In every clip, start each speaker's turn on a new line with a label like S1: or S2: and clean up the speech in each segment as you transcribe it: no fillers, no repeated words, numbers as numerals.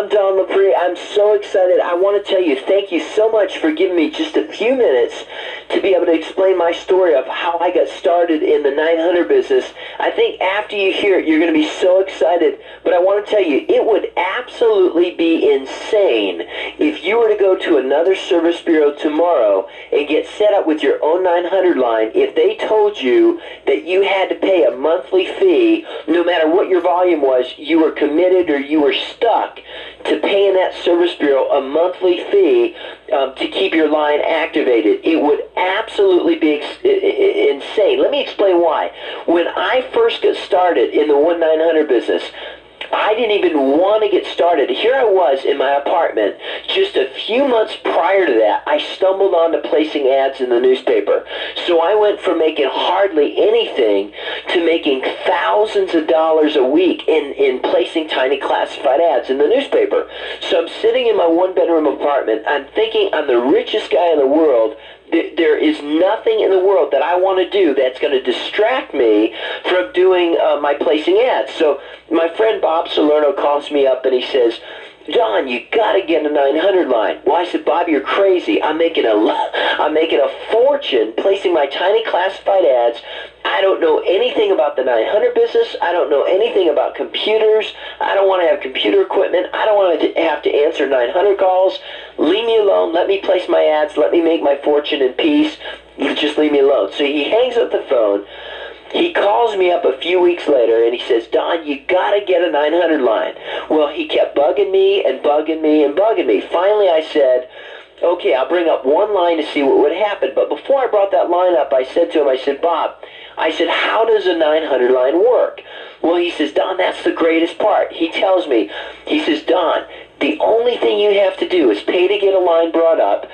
S1: I'm Don Lapre. I'm so excited. I want to tell you, thank you so much for giving me just a few minutes to be able to explain my story of how I got started in the 900 business. I think after you hear it, you're going to be so excited. But I want to tell you, it would absolutely be insane if you were to go to another service bureau tomorrow and get set up with your own 900 line if they told you that you had to pay a monthly fee, no matter what your volume was, you were committed or you were stuck to paying that service bureau a monthly fee to keep your line activated. It would absolutely be insane. Let me explain why. When I first got started in the 1-900 business, I didn't even want to get started. Here I was in my apartment. Just a few months prior to that, I stumbled onto placing ads in the newspaper. So I went from making hardly anything to making thousands of dollars a week in placing tiny classified ads in the newspaper. So I'm sitting in my one-bedroom apartment. I'm thinking I'm the richest guy in the world. There is nothing in the world that I want to do that's going to distract me from doing my placing ads. So my friend Bob Salerno calls me up and he says, Don, you got to get a 900 line. Well, I said, Bob, you're crazy. I'm making a fortune placing my tiny classified ads. I don't know anything about the 900 business. I don't know anything about computers. I don't want to have computer equipment. I don't want to have to answer 900 calls. Leave me alone. Let me place my ads. Let me make my fortune in peace. Just leave me alone. So he hangs up the phone. He calls me up a few weeks later and he says, Don, you got to get a 900 line. Well, he kept bugging me and bugging me and bugging me. Finally, I said, okay, I'll bring up one line to see what would happen. But before I brought that line up, I said to him, I said, Bob, I said, how does a 900 line work? Well, he says, Don, that's the greatest part. He tells me, he says, Don, the only thing you have to do is pay to get a line brought up.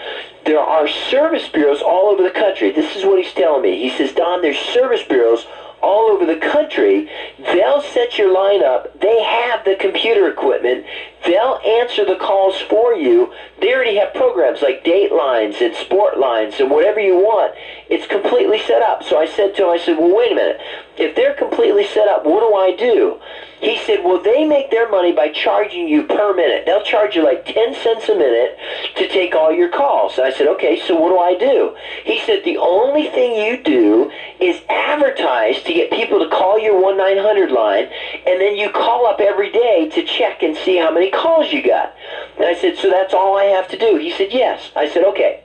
S1: There are service bureaus all over the country. This is what he's telling me. He says, Don, there's service bureaus all over the country. They'll set your line up. They have the computer equipment. They'll answer the calls for you. They already have programs like date lines and sport lines and whatever you want. It's completely set up. So I said to him, I said, well, wait a minute. If they're completely set up, what do I do? He said, well, they make their money by charging you per minute. They'll charge you like 10 cents a minute to take all your calls. And I said, okay, so what do I do? He said, the only thing you do is advertise to get people to call your 1-900 line, and then you call up every day to check and see how many calls you got. And I said, so that's all I have to do? He said, yes. I said, okay.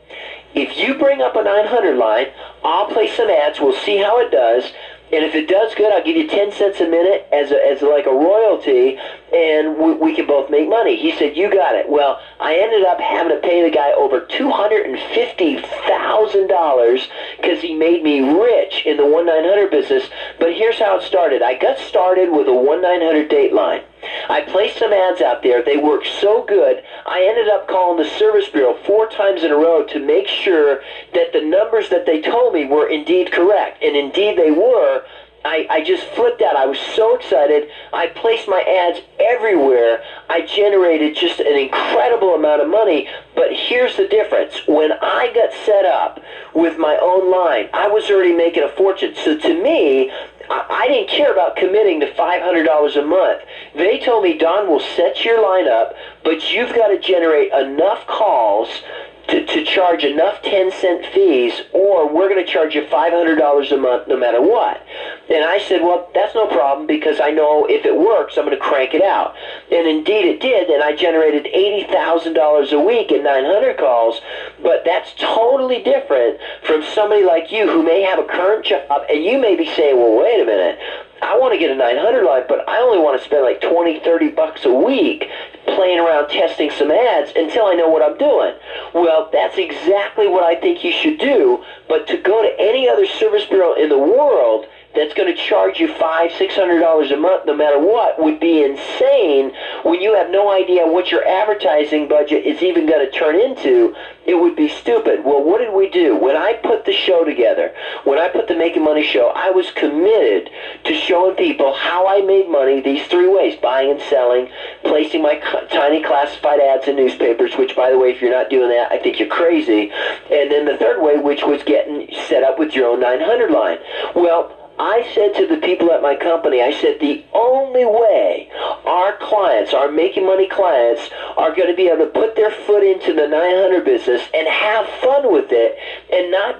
S1: If you bring up a 900 line, I'll play some ads. We'll see how it does. And if it does good, I'll give you 10 cents a minute as like a royalty, and we can both make money. He said, you got it. Well, I ended up having to pay the guy over $250,000 because he made me rich in the 1-900 business. But here's how it started. I got started with a 1-900 date line. I placed some ads out there. They worked so good, I ended up calling the service bureau 4 times in a row to make sure that the numbers that they told me were indeed correct. And indeed they were. I just flipped out. I was so excited. I placed my ads everywhere. I generated just an incredible amount of money. But here's the difference. When I got set up with my own line, I was already making a fortune. So to me, I didn't care about committing to $500 a month. They told me, Don, we'll set your line up, but you've got to generate enough calls to charge enough 10-cent fees, or we're going to charge you $500 a month no matter what. And I said, well, that's no problem, because I know if it works, I'm going to crank it out. And indeed it did, and I generated $80,000 a week in 900 calls, but that's totally different from somebody like you who may have a current job, and you may be saying, well, wait a minute, I want to get a 900 line, but I only want to spend like $20, $30 a week playing around testing some ads until I know what I'm doing. Well, that's exactly what I think you should do, but to go to any other service bureau in the world that's going to charge you $500, $600 a month no matter what would be insane when you have no idea what your advertising budget is even going to turn into. It would be stupid. Well, what did we do? When I put the show together, when I put the Making Money show, I was committed to showing people how I made money these 3 ways: buying and selling, placing my tiny classified ads in newspapers, which, by the way, if you're not doing that, I think you're crazy. And then the third way, which was getting set up with your own 900 line. Well, I said to the people at my company, I said, the only way our clients clients, our making money clients, are going to be able to put their foot into the 900 business and have fun with it and not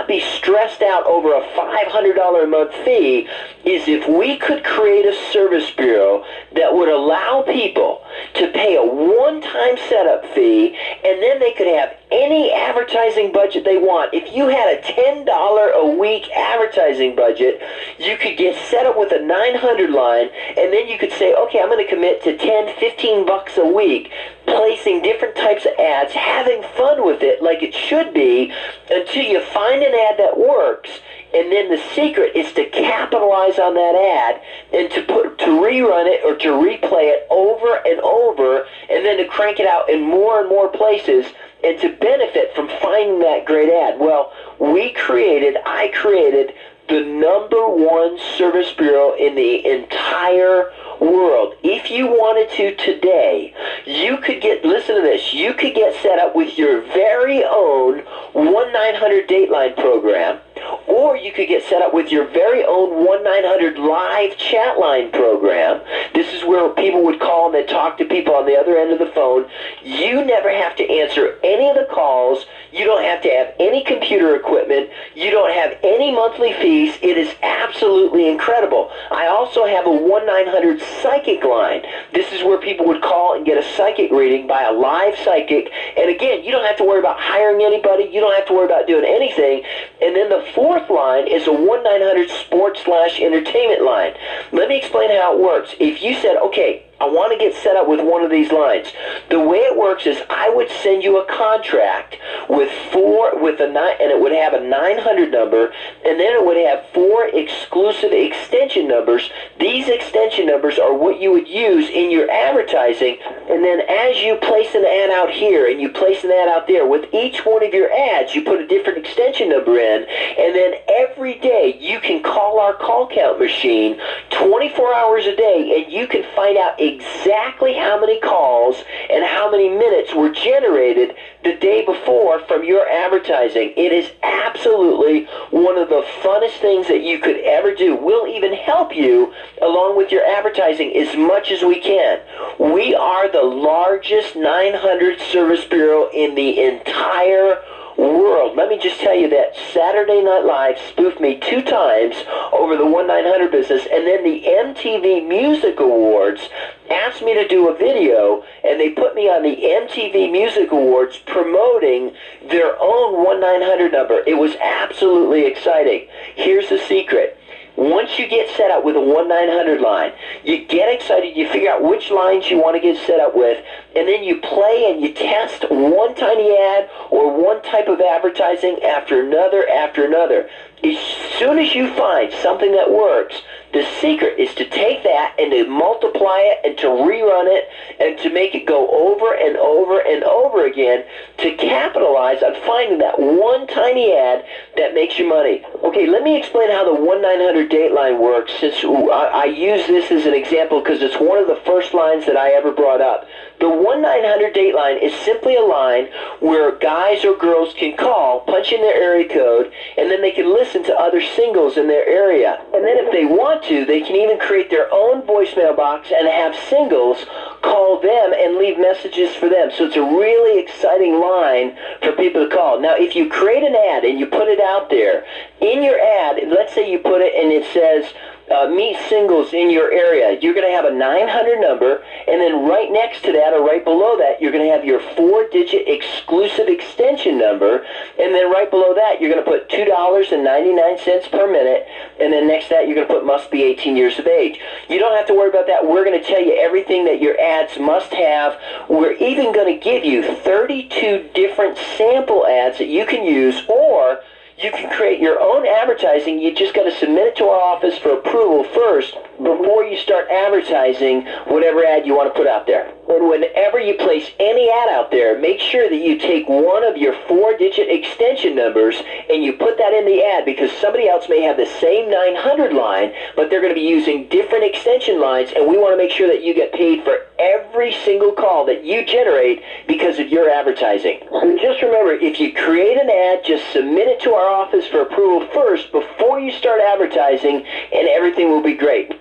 S1: be stressed out over a $500 a month fee is if we could create a service bureau that would allow people to pay a one-time setup fee, and then they could have any advertising budget they want. If you had a $10 a week advertising budget, you could get set up with a 900 line, and then you could say, okay, I'm going to commit to 10, 15 bucks a week, placing different types of ads, having fun with it like it should be, until you find an ad that works. And then the secret is to capitalize on that ad and to rerun it or to replay it over and over, and then to crank it out in more and more places and to benefit from finding that great ad. Well, I created the #1 service bureau in the entire world. If you wanted to today, you could listen to this, you could get set up with your very own 1-900 Dateline program, or you could get set up with your very own 1-900 live chat line program. This is where people would call and they'd talk to people on the other end of the phone. You never have to answer any of the calls. You don't have to have any computer equipment. You don't have any monthly fees. It is absolutely incredible. I also have a 1-900 psychic line. This is where people would call and get a psychic reading by a live psychic. And again, you don't have to worry about hiring anybody. You don't have to worry about doing anything. And then the fourth line is a 1-900 sports/entertainment line. Let me explain how it works. If you said, okay, I want to get set up with one of these lines, the way it works is I would send you a contract with and it would have a 900 number, and then it would have 4 exclusive extension numbers. These extension numbers are what you would use in your advertising, and then as you place an ad out here and you place an ad out there, with each one of your ads you put a different extension number in, and then every day you can call our call count machine 24 hours a day, and you can find out exactly how many calls and how many minutes were generated the day before from your advertising. It is absolutely one of the funnest things that you could ever do. We'll even help you along with your advertising as much as we can. We are the largest 900 service bureau in the entire world. Let me just tell you that Saturday Night Live spoofed me 2 times over the 1-900 business, and then the MTV Music Awards asked me to do a video, and they put me on the MTV Music Awards promoting their own 1-900 number. It was absolutely exciting. Here's the secret. Once you get set up with a 1-900 line, you get excited, you figure out which lines you want to get set up with, and then you play and you test one tiny ad or one type of advertising after another after another. As soon as you find something that works, the secret is to take that and to multiply it and to rerun it and to make it go over and over and over again to capitalize on finding that one tiny ad that makes you money. Okay, let me explain how the 1-900 Dateline works, since I use this as an example because it's one of the first lines that I ever brought up. The 1-900 Dateline is simply a line where guys or girls can call, punch in their area code, and then they can listen to other singles in their area. And then if they want to, they can even create their own voicemail box and have singles call them and leave messages for them. So it's a really exciting line for people to call. Now, if you create an ad and you put it out there, in your ad, let's say you put it and it says, meet singles in your area, you're going to have a 900 number, and then right next to that or right below that, you're going to have your 4-digit exclusive extension number, and then right below that, you're going to put $2.99 per minute, and then next to that, you're going to put must be 18 years of age. You don't have to worry about that. We're going to tell you everything that your ads must have. We're even going to give you 32 different sample ads that you can use, or you can create your own advertising. You just got to submit it to our office for approval first before you start advertising whatever ad you want to put out there. And whenever you place any ad out there, make sure that you take one of your 4-digit extension numbers and you put that in the ad, because somebody else may have the same 900 line, but they're going to be using different extension lines, and we want to make sure that you get paid for every single call that you generate because of your advertising. So just remember, if you create an ad, just submit it to our office for approval first before you start advertising, and everything will be great.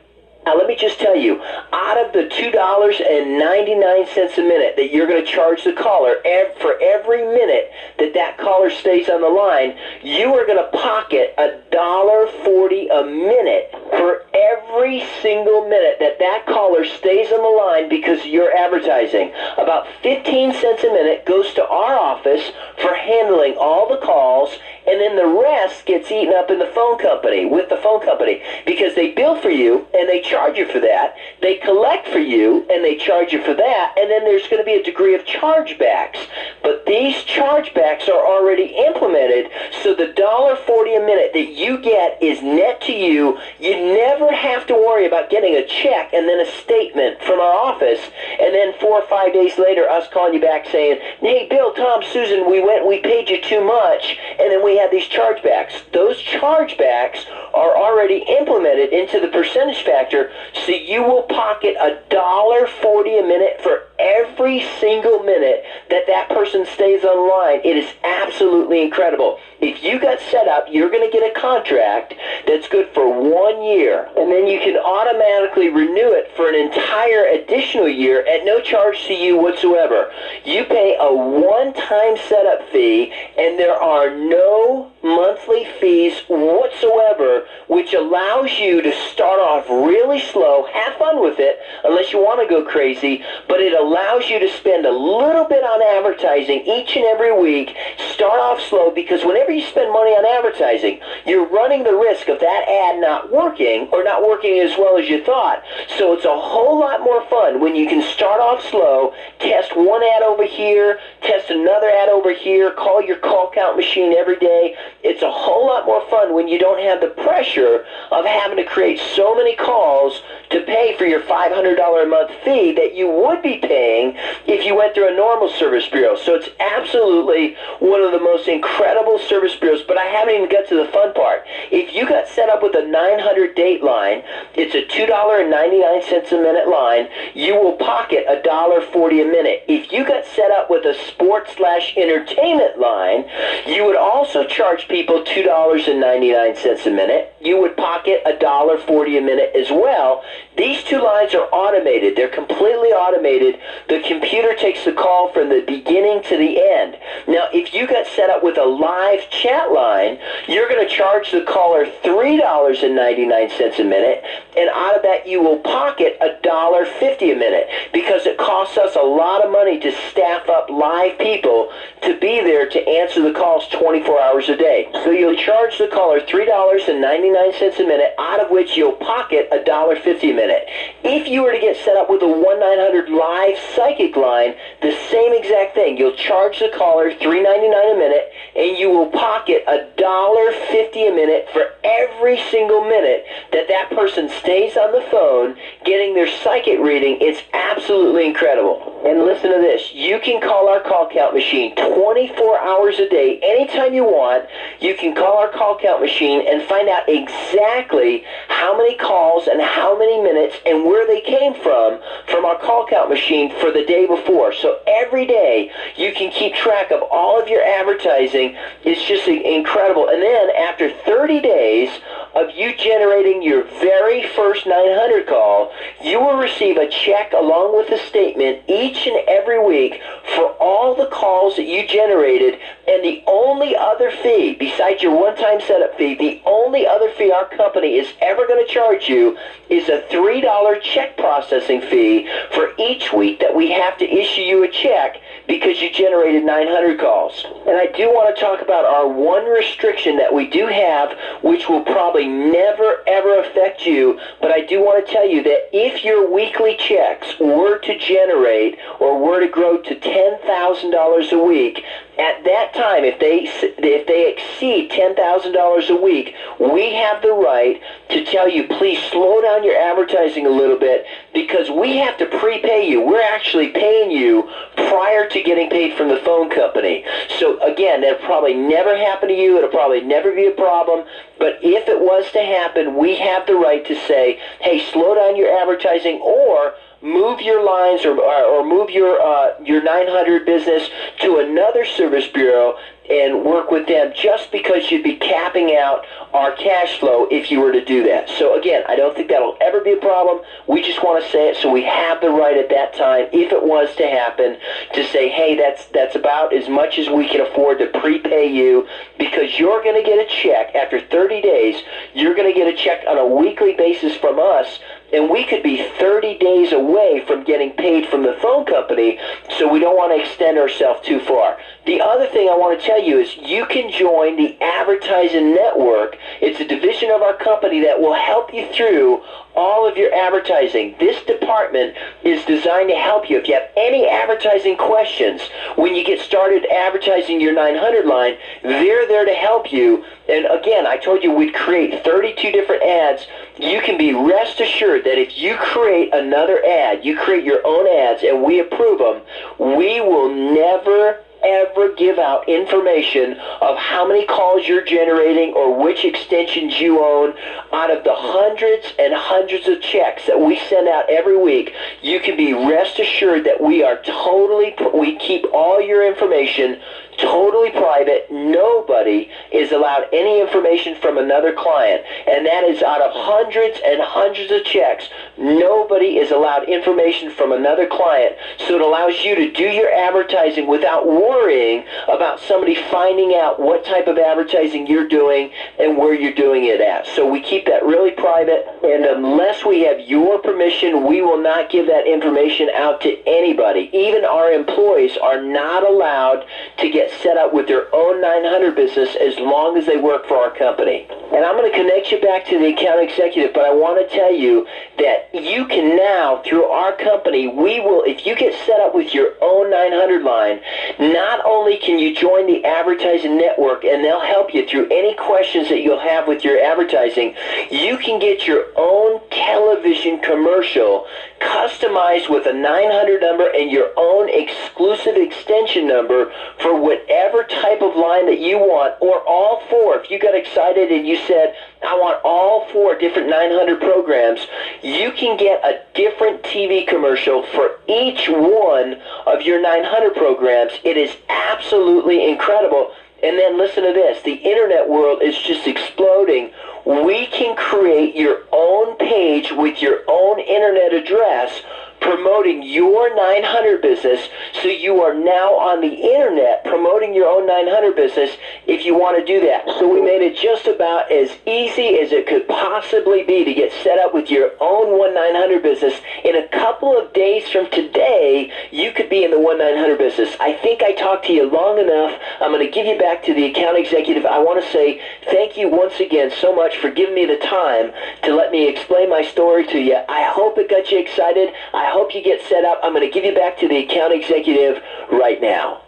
S1: Now, let me just tell you, out of the $2.99 a minute that you're going to charge the caller for every minute that that caller stays on the line, you are going to pocket $1.40 a minute for every single minute that that caller stays on the line because you're advertising. About 15 cents a minute goes to our office for handling all the calls, and then the rest gets eaten up in the phone company, with the phone company, because they bill for you and they charge you for that. They collect for you and they charge you for that, and then there's going to be a degree of chargebacks. But these chargebacks are already implemented, so the $1.40 a minute that you get is net to you. You never have to worry about getting a check and then a statement from our office, and then 4 or 5 days later us calling you back saying, hey, Bill, Tom, Susan, we paid you too much, and then we had these chargebacks. Those chargebacks are already implemented into the percentage factor, so you will pocket $1.40 a minute for every single minute that that person stays online. It is absolutely incredible. If you got set up, you're going to get a contract that's good for 1 year, and then you can automatically renew it for an entire additional year at no charge to you whatsoever. You pay a one-time setup fee, and there are no monthly fees whatsoever, which allows you to start off really slow, have fun with it, unless you want to go crazy, but it allows you to spend a little bit on advertising each and every week. Start off slow, because whenever you spend money on advertising, you're running the risk of that ad not working, or not working as well as you thought. So it's a whole lot more fun when you can start off slow, test one ad over here, test another ad over here, call your call count machine every day. It's a whole lot more fun when you don't have the pressure of having to create so many calls to pay for your $500 a month fee that you would be paying if you went through a normal service bureau. So it's absolutely one of the most incredible service bureaus, but I haven't even got to the fun part. If you got set up with a 900 date line, it's a $2.99 a minute line, you will pocket $1.40 a minute. If you got set up with a sports/entertainment line, you would also charge people $2.99 a minute. You would pocket $1.40 a minute as well. These two lines are automated. They're completely automated. The computer takes the call from the beginning to the end. Now, if you got set up with a live chat line, you're going to charge the caller $3.99 a minute, and out of that you will pocket $1.50 a minute, because it costs us a lot of money to staff up live people to be there to answer the calls 24 hours a day. So you'll charge the caller $3.99 a minute, out of which you'll pocket $1.50 a minute. If you were to get set up with a 1-900 live psychic line, the same exact thing. You'll charge the caller $3.99 a minute, and you will pocket $1.50 a minute for every single minute that that person stays on the phone getting their psychic reading. It's absolutely incredible. And listen to this. You can call our call count machine 24 hours a day, anytime you want. You can call our call count machine and find out exactly how many calls and how many minutes and where they came from our call count machine for the day before. So every day you can keep track of all of your advertising. It's just incredible. And then after 30 days of you generating your very first 900 call, you will receive a check along with a statement each and every week for all the calls that you generated. And the only other fee, besides your one-time setup fee, the only other fee our company is ever going to charge you is a $3 check processing fee for each week that we have to issue you a check because you generated 900 calls. And I do want to talk about our one restriction that we do have, which will probably never ever affect you, but I do want to tell you that if your weekly checks were to generate or were to grow to $10,000 a week, at that time, if they exceed $10,000 a week, we have the right to tell you, please slow down your advertising a little bit, because we have to prepay you. We're actually paying you prior to getting paid from the phone company. So again, that'll probably never happen to you. It'll probably never be a problem. But if it was to happen, we have the right to say, hey, slow down your advertising, or move your lines or move your 900 business to another service bureau and work with them, just because you'd be capping out our cash flow if you were to do that. So again, I don't think that'll ever be a problem. We just want to say it so we have the right at that time, if it was to happen, to say, hey, that's about as much as we can afford to prepay you, because you're going to get a check after 30 days. You're going to get a check on a weekly basis from us, and we could be 30 days away from getting paid from the phone company, so we don't want to extend ourselves too far. The other thing I want to tell you is you can join the advertising network. It's a division of our company that will help you through all of your advertising. This department is designed to help you. If you have any advertising questions when you get started advertising your 900 line, they're there to help you. And again, I told you we'd create 32 different ads. You can be rest assured that if you create another ad, you create your own ads, and we approve them, we will never ever give out information of how many calls you're generating or which extensions you own. Out of the hundreds and hundreds of checks that we send out every week, you can be rest assured that we keep all your information totally private. Nobody is allowed any information from another client, and that is out of hundreds and hundreds of checks. Nobody is allowed information from another client, so it allows you to do your advertising without worrying about somebody finding out what type of advertising you're doing and where you're doing it at. So we keep that really private, and unless we have your permission, we will not give that information out to anybody. Even our employees are not allowed to get set up with their own 900 business as long as they work for our company. And I'm going to connect you back to the account executive, but I want to tell you that you can now, through our company, if you get set up with your own 900 line, not only can you join the advertising network and they'll help you through any questions that you'll have with your advertising, you can get your own television commercial customized with a 900 number and your own exclusive extension number for whatever type of line that you want, or all four. If you got excited and you said, I want all four different 900 programs, you can get a different TV commercial for each one of your 900 programs. It is absolutely incredible. And then listen to this. The internet world is just exploding. We can create your own page with your own internet address promoting your 900 business, so you are now on the internet promoting your own 900 business if you want to do that. So we made it just about as easy as it could possibly be to get set up with your own 1-900 business. In a couple of days from today, you could be in the 1-900 business. I think I talked to you long enough. I'm going to give you back to the account executive. I want to say thank you once again so much for giving me the time to let me explain my story to you. I hope it got you excited. I hope you get set up. I'm going to give you back to the account executive right now.